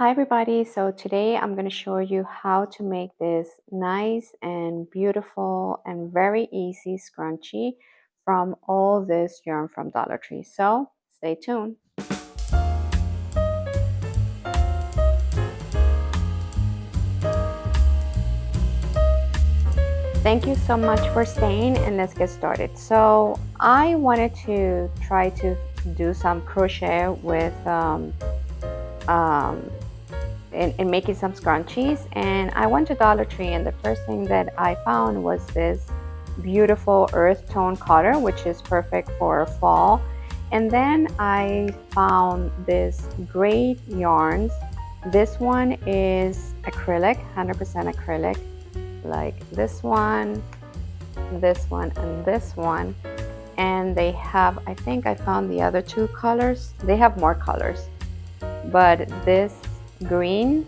Hi everybody, so today I'm going to show you how to make this nice and beautiful and very easy scrunchie from all this yarn from Dollar Tree. So stay tuned. Thank you so much for staying and let's get started. So I wanted to try to do some crochet with in making some scrunchies, and I went to Dollar Tree and the first thing that I found was this beautiful earth tone color, which is perfect for fall. And then I found this great yarns. This one is acrylic, 100% acrylic, like this one, and this one. And they have, I think I found the other two colors. They have more colors, but this green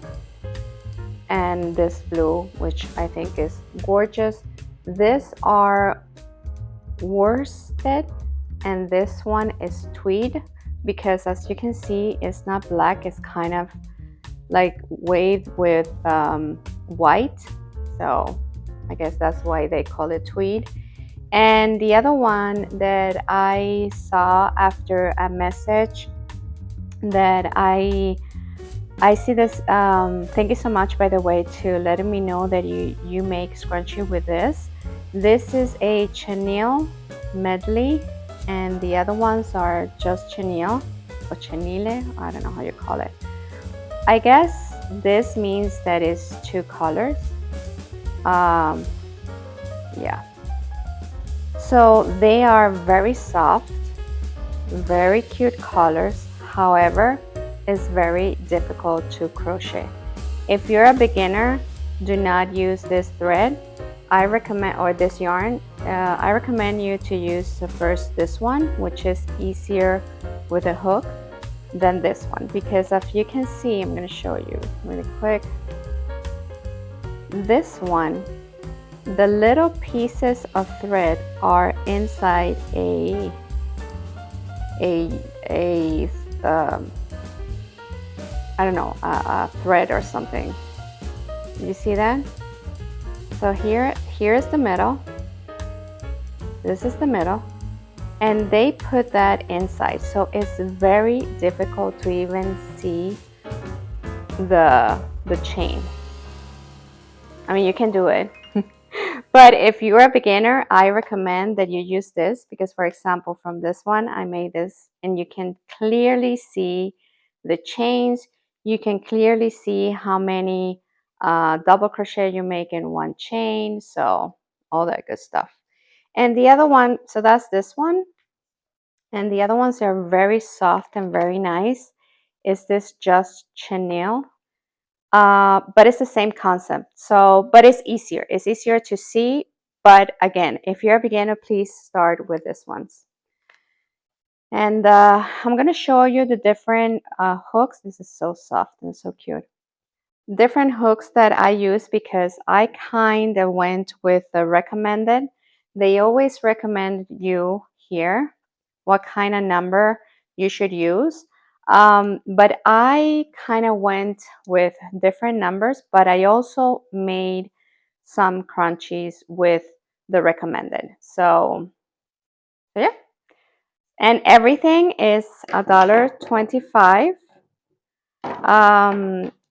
and this blue, which I think is gorgeous. These are worsted and this one is tweed, because as you can see it's not black, it's kind of like waved with white, so I guess that's why they call it tweed. And the other one that I saw after a message that I see this. Thank you so much, by the way, to letting me know that you make scrunchie with this. This is a chenille medley, and the other ones are just chenille or chenille. I don't know how you call it. I guess this means that it's two colors. Yeah. So they are very soft, very cute colors. However, is very difficult to crochet. If you're a beginner, do not use this thread. I recommend, or this yarn, I recommend you to use first this one, which is easier with a hook than this one, because if you can see, I'm going to show you really quick. This one, the little pieces of thread are inside a I don't know, a thread or something. You see that? So here's the middle. This is the middle, and they put that inside, so it's very difficult to even see the chain. I mean, you can do it, but if you're a beginner, I recommend that you use this, because for example, from this one, I made this, and you can clearly see the chains. You can clearly see how many double crochet you make in one chain, so all that good stuff. And the other one, so that's this one, and the other ones are very soft and very nice. Is this just chenille? But it's the same concept. So, but it's easier to see. But again, if you're a beginner, please start with this ones. And I'm going to show you the different hooks. This is so soft and so cute. Different hooks that I use, because I kind of went with the recommended. They always recommend you here what kind of number you should use. But I kind of went with different numbers, but I also made some crunchies with the recommended. So yeah. And everything is $1.25.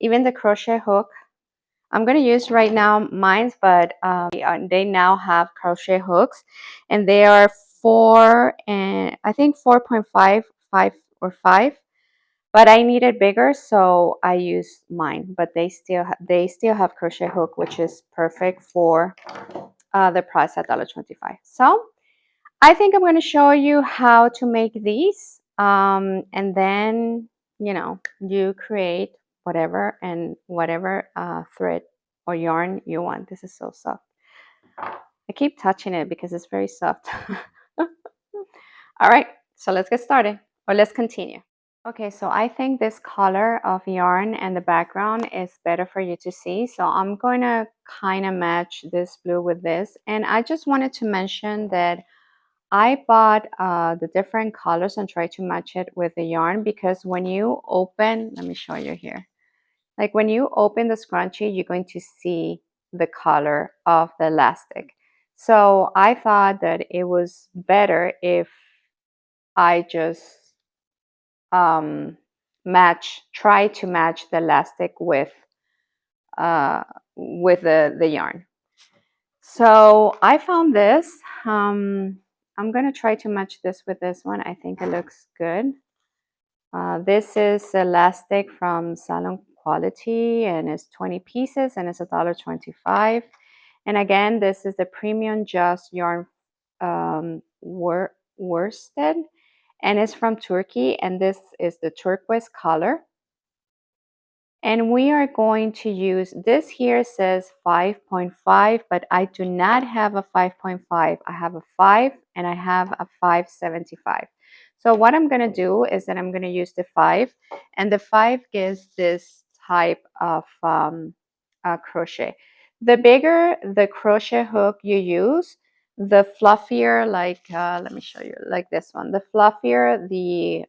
Even the crochet hook, I'm going to use right now mine's, but they now have crochet hooks, and they are 4 and I think 4.5, 5 or 5. But I needed bigger, so I used mine. But they still have crochet hook, which is perfect for the price at $1.25. So I think I'm going to show you how to make these, and then you create whatever and whatever thread or yarn you want. This is so soft. I keep touching it because it's very soft. All right, so let's get started, or let's continue. Okay, so I think this color of yarn and the background is better for you to see. So I'm going to kind of match this blue with this. And I just wanted to mention that I bought the different colors and tried to match it with the yarn, because when you open, let me show you here. Like when you open the scrunchie, you're going to see the color of the elastic. So I thought that it was better if I just try to match the elastic uh, with the yarn. So I found this. I'm gonna try to match this with this one. I think it looks good. This is elastic from Salon Quality and it's 20 pieces and it's $1.25. And again, this is the premium just yarn worsted and it's from Turkey and this is the turquoise color. And we are going to use, this here says 5.5, but I do not have a 5.5. I have a 5 and I have a 5.75. So what I'm going to do is that I'm going to use the 5 and the 5 gives this type of crochet. The bigger the crochet hook you use, the fluffier, like, let me show you, like this one, the fluffier the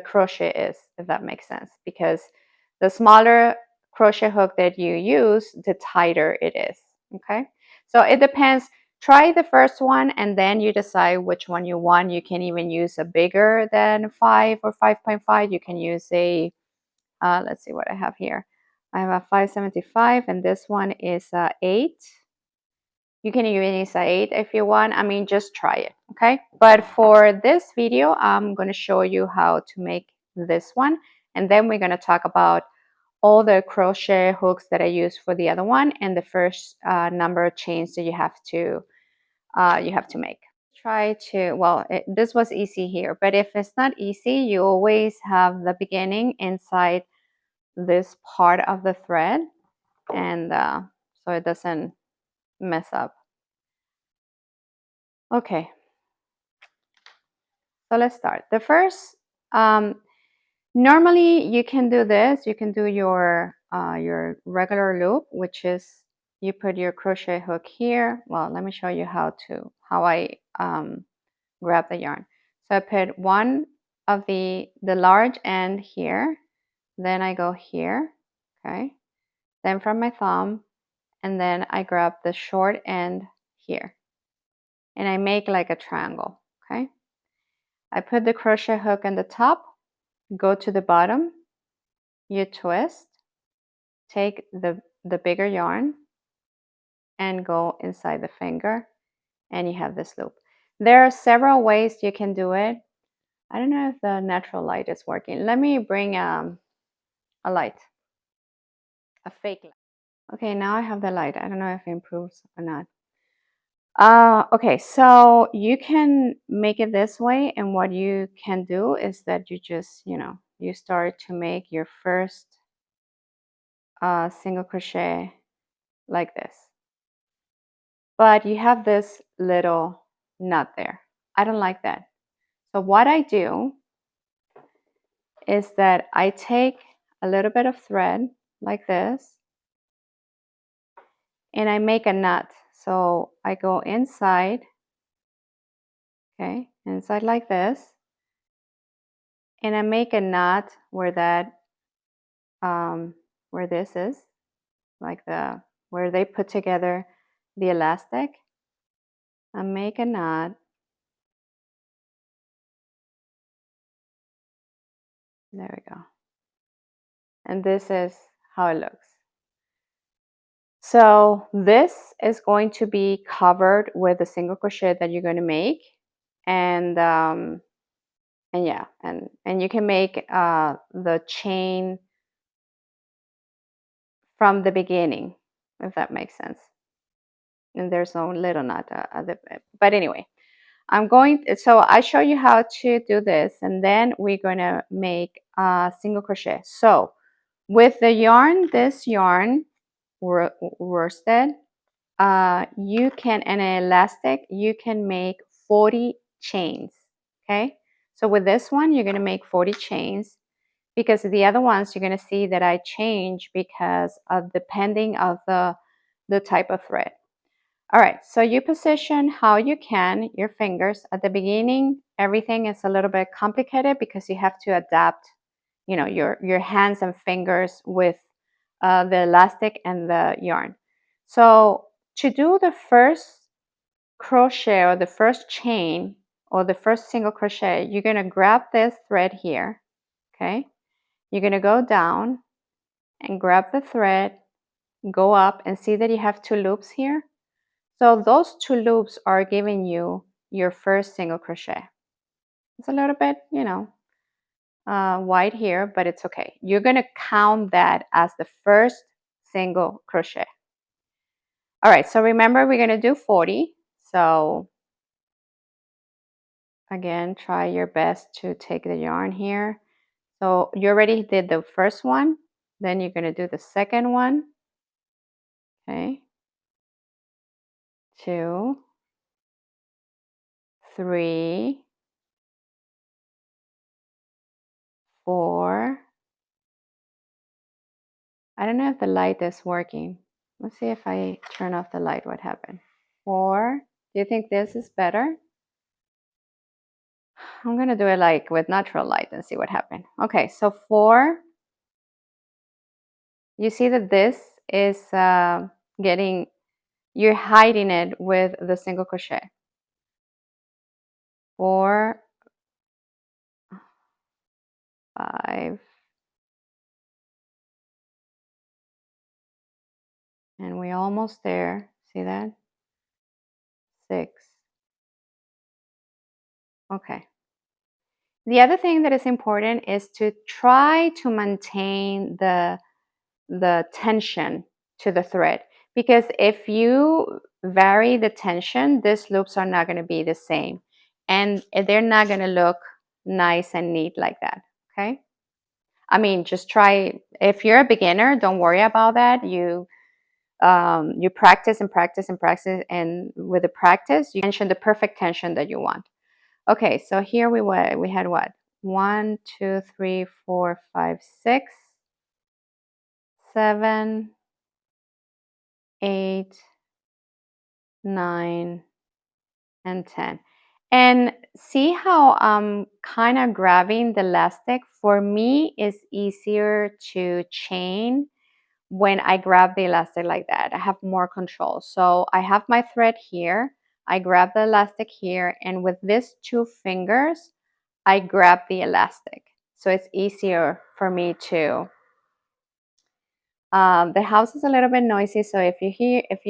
crochet is, if that makes sense, because the smaller crochet hook that you use, the tighter it is. Okay, so it depends. Try the first one and then you decide which one you want. You can even use a bigger than 5 or 5.5. You can use a let's see what I have here. I have a 5.75 and this one is 8. You can even use a 8 if you want. I mean, just try it, okay? But for this video, I'm going to show you how to make this one. And then we're going to talk about all the crochet hooks that I use for the other one and the first number of chains that you have to make. Try to, well, this was easy here, but if it's not easy, you always have the beginning inside this part of the thread, and so it doesn't mess up. Okay, so let's start. The first, normally you can do this. You can do your regular loop, which is you put your crochet hook here. Well, let me show you how I grab the yarn. So I put one of the large end here, then I go here, okay, then from my thumb, and then I grab the short end here, and I make like a triangle, okay. I put the crochet hook on the top, go to the bottom, you twist, take the bigger yarn and go inside the finger, and you have this loop. There are several ways you can do it. I don't know if the natural light is working. Let me bring a light, a fake light. Okay, now I have the light. I don't know if it improves or not. Okay, so you can make it this way, and what you can do is that you just, you start to make your first single crochet like this. But you have this little knot there. I don't like that. So what I do is that I take a little bit of thread like this, and I make a knot. So I go inside, okay, inside like this, and I make a knot where that where this is, like where they put together the elastic. I make a knot. There we go. And this is how it looks. So this is going to be covered with a single crochet that you're going to make, and yeah, and you can make the chain from the beginning, if that makes sense. And there's no little knot but anyway, so I show you how to do this, and then we're gonna make a single crochet. So with the yarn, this yarn worsted, you can, and an elastic, you can make 40 chains. Okay, so with this one you're gonna make 40 chains, because the other ones you're gonna see that I change because of depending of the type of thread. All right, so you position how you can your fingers. At the beginning, everything is a little bit complicated because you have to adapt you know, your hands and fingers with the elastic and the yarn. So to do the first crochet or the first chain or the first single crochet, you're going to grab this thread here, okay? You're going to go down and grab the thread, go up and see that you have two loops here. So those two loops are giving you your first single crochet. It's a little bit, you know, wide here, but it's okay. You're going to count that as the first single crochet. All right, so remember we're going to do 40. So again, try your best to take the yarn here. So you already did the first one, then you're going to do the second one. Okay. 2, 3, 4. I don't know if the light is working. Let's see if I turn off the light, what happened. 4. Do you think this is better? I'm going to do it like with natural light and see what happened. Okay, so 4. You see that this is getting, you're hiding it with the single crochet. 4, 5, and we're almost there. See that? 6. Okay. The other thing that is important is to try to maintain the tension to the thread, because if you vary the tension, these loops are not going to be the same and they're not going to look nice and neat like that. Okay, I mean, just try. If you're a beginner, don't worry about that. You practice and practice and practice, and with the practice you tension the perfect tension that you want. Okay, so here we had what? 1, 2, 3, 4, 5, 6, 7, 8, 9, and 10. And see how I'm kind of grabbing the elastic? For me, it's easier to chain when I grab the elastic like that. I have more control. So I have my thread here. I grab the elastic here, and with these two fingers, I grab the elastic. So it's easier for me to. The house is a little bit noisy, so if you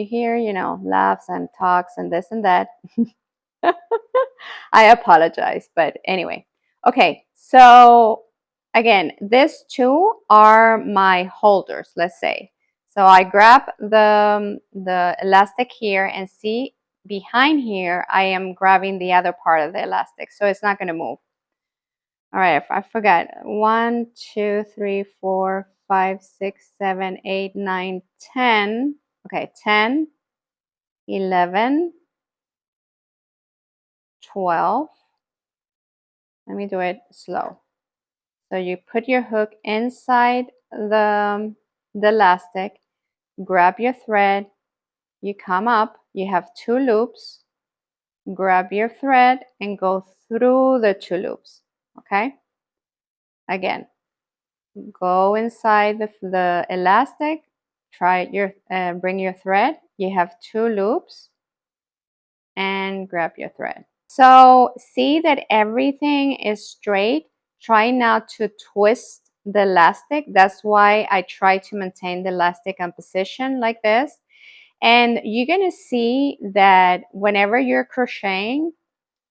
hear, you know, laughs and talks and this and that, I apologize. But anyway, okay. So again, these two are my holders. Let's say. So I grab the elastic here and see behind here, I am grabbing the other part of the elastic, so it's not going to move. All right, I forgot. 1, 2, 3, 4, 5, 6, 7, 8, 9, 10. Okay, 10, 11, 12. Let me do it slow. So you put your hook inside the elastic, grab your thread, you come up, you have two loops, grab your thread and go through the two loops. Okay? Again, go inside the elastic, try your bring your thread. You have two loops and grab your thread. So see that everything is straight. Try not to twist the elastic. That's why I try to maintain the elastic in position like this. And you're going to see that whenever you're crocheting,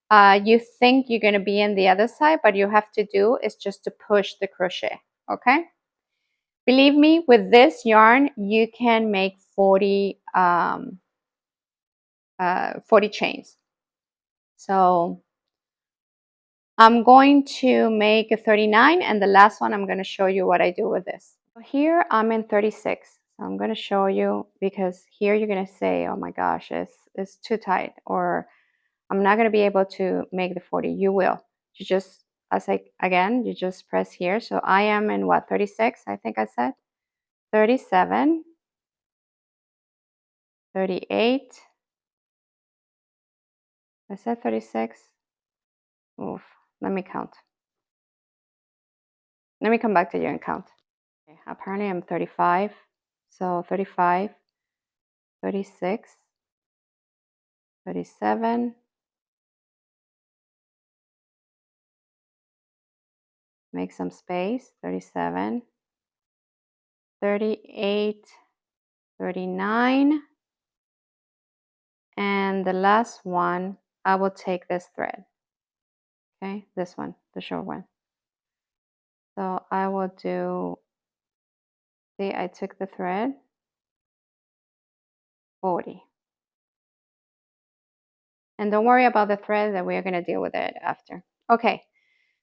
you think you're going to be in the other side, but you have to do is just to push the crochet. Okay? Believe me, with this yarn, you can make 40 chains. So I'm going to make a 39, and the last one I'm going to show you what I do with this. Here I'm in 36. So I'm going to show you, because here you're going to say, oh my gosh, it's too tight, or I'm not going to be able to make the 40. You will. You just, again, you just press here. So I am in what, 36, I think I said? 37, 38. I said 36. Oof, let me count. Let me come back to you and count. Okay, apparently I'm 35. So 35, 36, 37, make some space, 37, 38, 39, and the last one, I will take this thread, okay, this one, the short one. So I will do, see, I took the thread, 40. And don't worry about the thread, that we're going to deal with it after. Okay,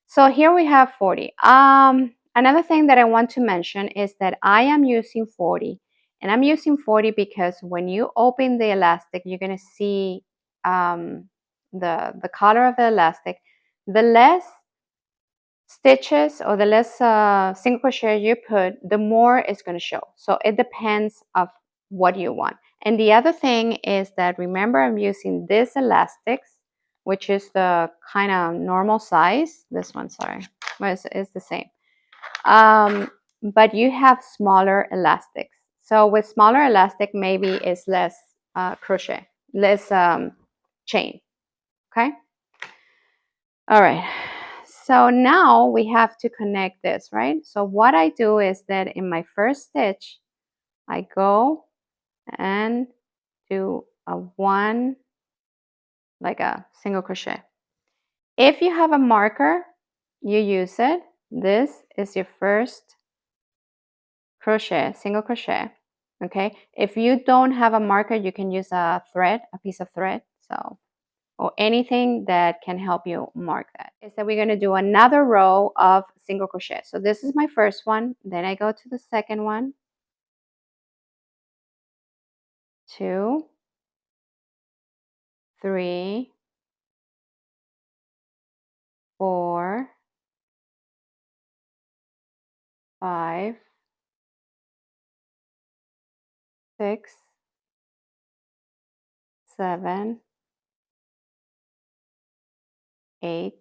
so here we have 40. Another thing that I want to mention is that I am using 40. And I'm using 40 because when you open the elastic, you're going to see the color of the elastic. The less stitches or the less single crochet you put, the more it's going to show. So it depends of what you want. And the other thing is that, remember, I'm using this elastics, which is the kind of normal size. This one, sorry, but it's the same. But you have smaller elastics. So with smaller elastic, maybe it's less crochet, less chain. Okay. All right. So now we have to connect this, right? So what I do is that in my first stitch, I go and do a one, like a single crochet. If you have a marker, you use it. This is your first crochet, single crochet. Okay. If you don't have a marker, you can use a thread, a piece of thread. So, or anything that can help you mark that. Is that we're going to do another row of single crochet. So this is my first one. Then I go to the second one, 2, 3, 4, 5, 6, 7, 8,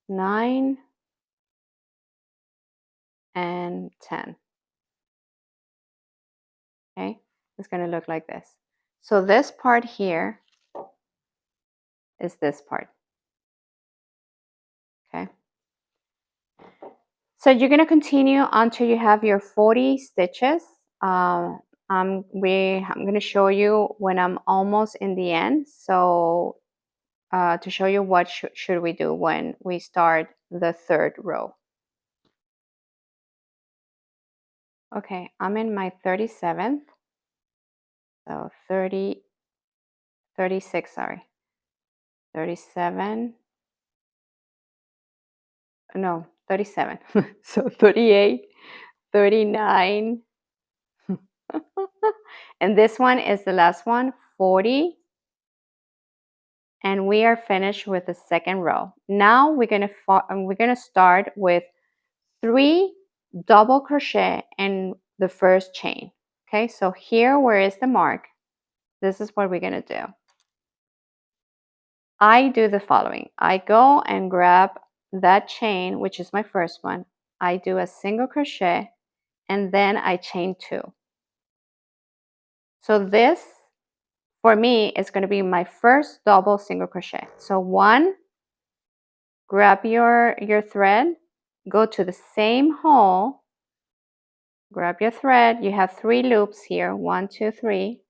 9, and 10. Okay, it's going to look like this. So this part here is this part. Okay. So you're going to continue until you have your 40 stitches. I'm going to show you when I'm almost in the end. So to show you what should we do when we start the third row. Okay, I'm in my 37th. So 30, 36, sorry. 37. No, 37. So 38, 39. And this one is the last one, 40. And we are finished with the second row. Now we're gonna start with 3 double crochet in the first chain. Okay, so here, where is the mark? This is what we're gonna do. I do the following. I go and grab that chain, which is my first one. I do a single crochet and then I chain 2. So this, for me, is going to be my first double single crochet. So 1, grab your thread, go to the same hole, grab your thread. You have 3 loops here, 1, 2, 3.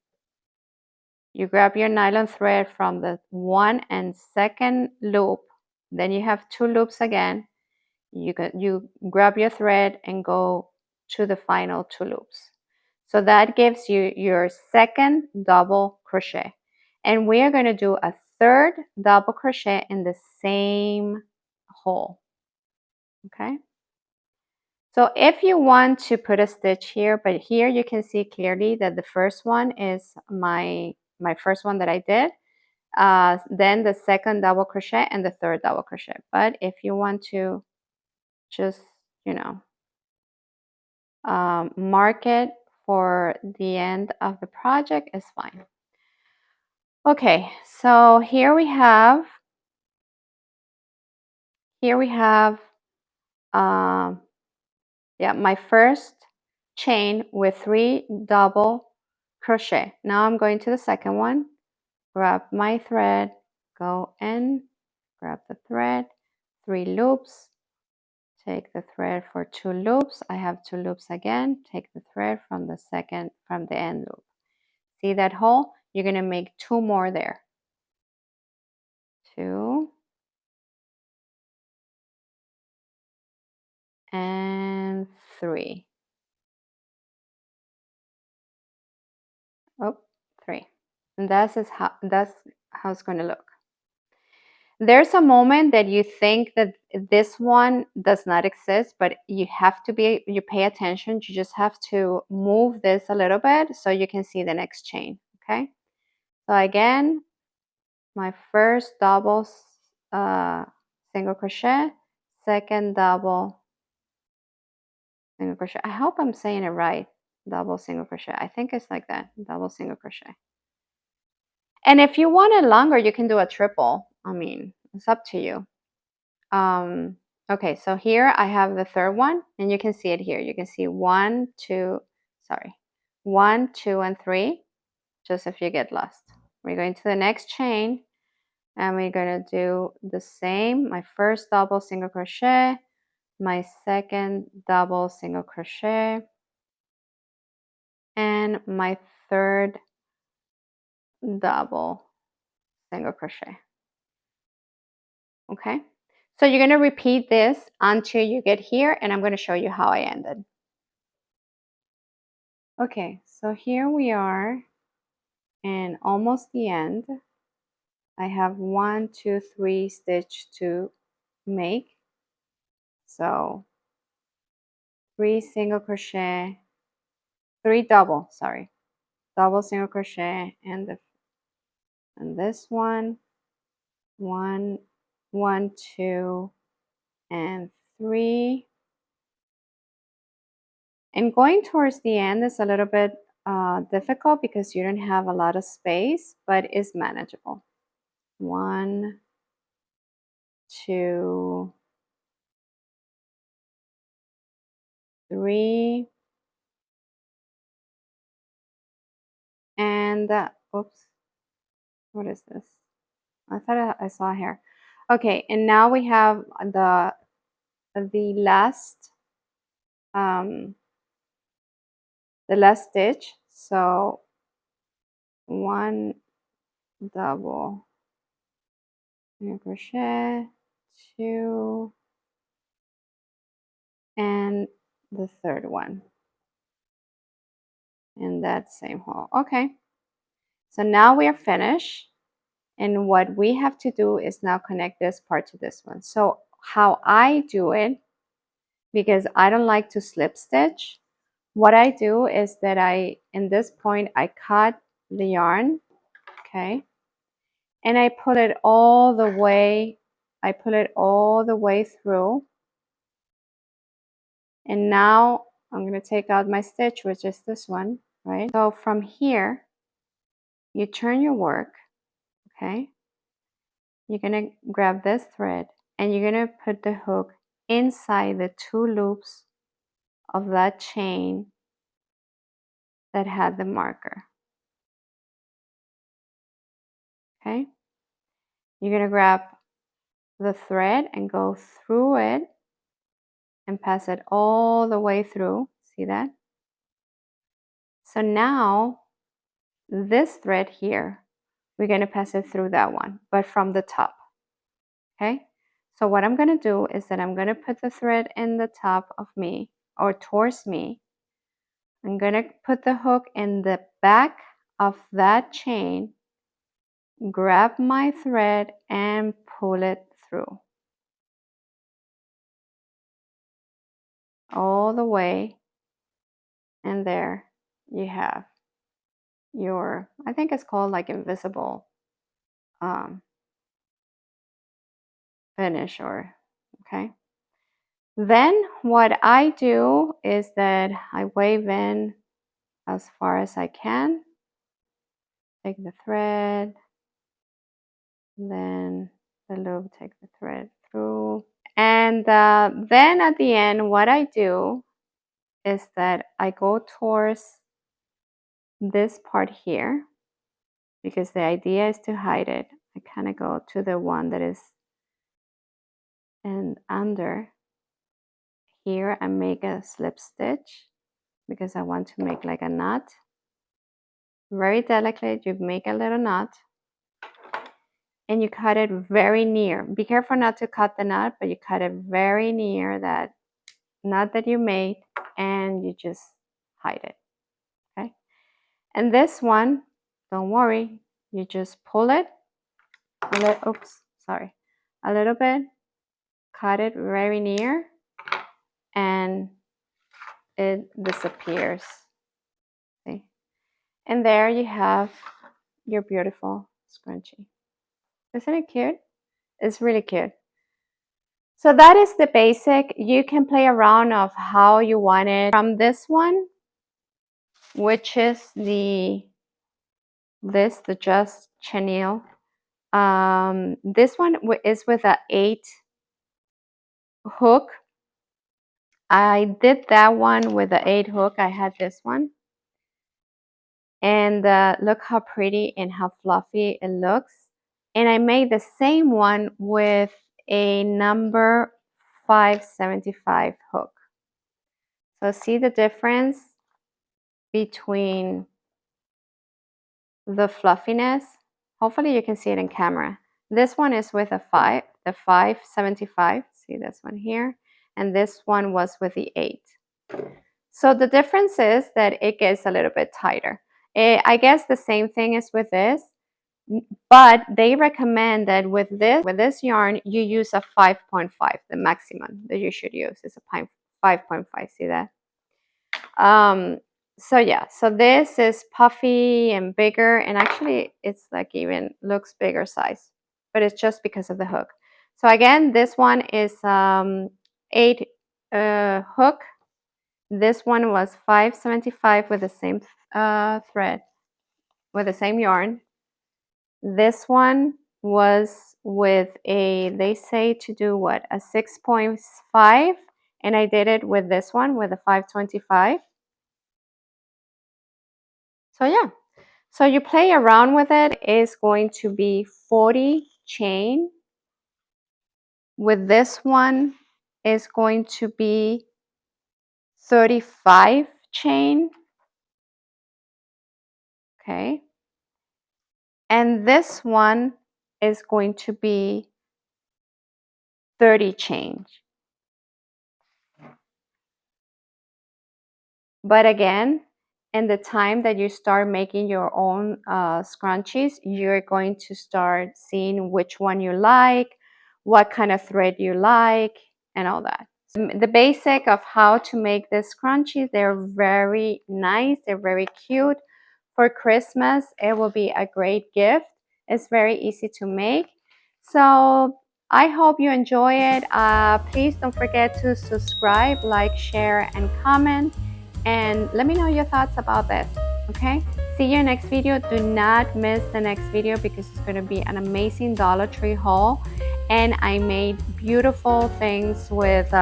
You grab your nylon thread from the 1 and 2nd loop. Then you have 2 loops again. You grab your thread and go to the final 2 loops. So that gives you your second double crochet. And we are going to do a third double crochet in the same hole. Okay. So if you want to put a stitch here, but here you can see clearly that the first one is my first one that I did. Then the second double crochet and the third double crochet. But if you want to just, mark it for the end of the project, is fine. Okay, so here we have here we have yeah, my first chain with 3 double crochet. Now I'm going to the second one, grab my thread, go in, grab the thread, 3 loops, take the thread for 2 loops. I have 2 loops again, take the thread from the end loop. See that hole? You're going to make 2 more there. 2 and 3. Oh, 3. And that's how it's going to look. There's a moment that you think that this one does not exist, but you pay attention. You just have to move this a little bit so you can see the next chain. Okay. So again, my first double single crochet, second double single crochet. I hope I'm saying it right. Double single crochet. I think it's like that. Double single crochet. And if you want it longer, you can do a triple. I mean, it's up to you. Okay, so here I have the third one, and you can see it here. You can see 1, 2, and 3, just if you get lost. We're going to the next chain, and we're going to do the same. My first double single crochet, my second double single crochet, and my third double single crochet. Okay, so you're going to repeat this until you get here, and I'm going to show you how I ended. Okay, so here we are and almost the end. I have 1, 2, 3 stitch to make. So 3 single crochet, 3 double, double single crochet, and this one, 1, 1, 2, and 3. And going towards the end is a little bit difficult because you don't have a lot of space, but it's manageable. 1, 2, 3, and oops, what is this? I thought I saw here. Okay, and now we have the last stitch. So 1 double single crochet, 2, and the third one in that same hole. Okay, so now we are finished, and what we have to do is now connect this part to this one. So how I do it, because I don't like to slip stitch, what I do is that in this point, I cut the yarn, okay, and I pull it all the way through. And now I'm going to take out my stitch, which is this one, right? So from here, you turn your work, okay? You're going to grab this thread, and you're going to put the hook inside the 2 loops of that chain that had the marker, okay? You're going to grab the thread and go through it and pass it all the way through. See that? So now this thread here, we're going to pass it through that one, but from the top. Okay? So what I'm going to do is that I'm going to put the thread in the top of me, or towards me. I'm going to put the hook in the back of that chain, grab my thread and pull it through all the way, and there you have your, I think it's called like invisible finish, or okay. Then what I do is that I wave in as far as I can, take the thread, then the loop, take the thread through, And then at the end, what I do is that I go towards this part here, because the idea is to hide it. I kind of go to the one that is and under here and make a slip stitch, because I want to make like a knot. Very delicate, you make a little knot and you cut it very near. Be careful not to cut the knot, but you cut it very near that knot that you made, and you just hide it. Okay. And this one, don't worry, you just pull it a little, oops, sorry, a little bit, cut it very near, and it disappears. See? And there you have your beautiful scrunchie. Isn't it cute? It's really cute. So that is the basic. You can play around of how you want it. From this one, which is the just chenille. This one is with an 8 hook. I did that one with the 8 hook. I had this one. And look how pretty and how fluffy it looks. And I made the same one with a number 575 hook. So see the difference between the fluffiness? Hopefully you can see it in camera. This one is with the 575. See this one here? And this one was with the 8. So the difference is that it gets a little bit tighter. I guess the same thing is with this, but they recommend that with this yarn, you use a 5.5. The maximum that you should use is a 5.5. See that? So yeah, so this is puffy and bigger, and actually it's like even looks bigger size, but it's just because of the hook. So again, this one is 8 hook. This one was 575 with the same thread, with the same yarn. This one was with they say to do what, a 6.5, and I did it with this one with a 525. So yeah, so you play around with it. It's going to be 40 chain. With this one is going to be 35 chain. Okay. And this one is going to be 30 chain. But again, in the time that you start making your own scrunchies, you're going to start seeing which one you like, what kind of thread you like, and all that. The basic of how to make this scrunchies, they're very nice, they're very cute. For Christmas, it will be a great gift. It's very easy to make. So I hope you enjoy it. Please don't forget to subscribe, like, share, and comment. And let me know your thoughts about this, okay? See you next video. Do not miss the next video, because it's going to be an amazing Dollar Tree haul. And I made beautiful things with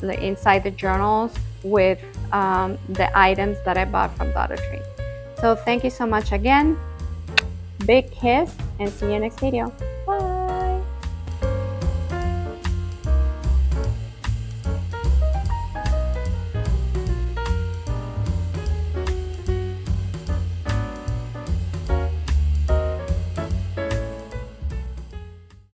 inside the journals with the items that I bought from Dollar Tree. So thank you so much again. Big kiss, and see you next video. Bye.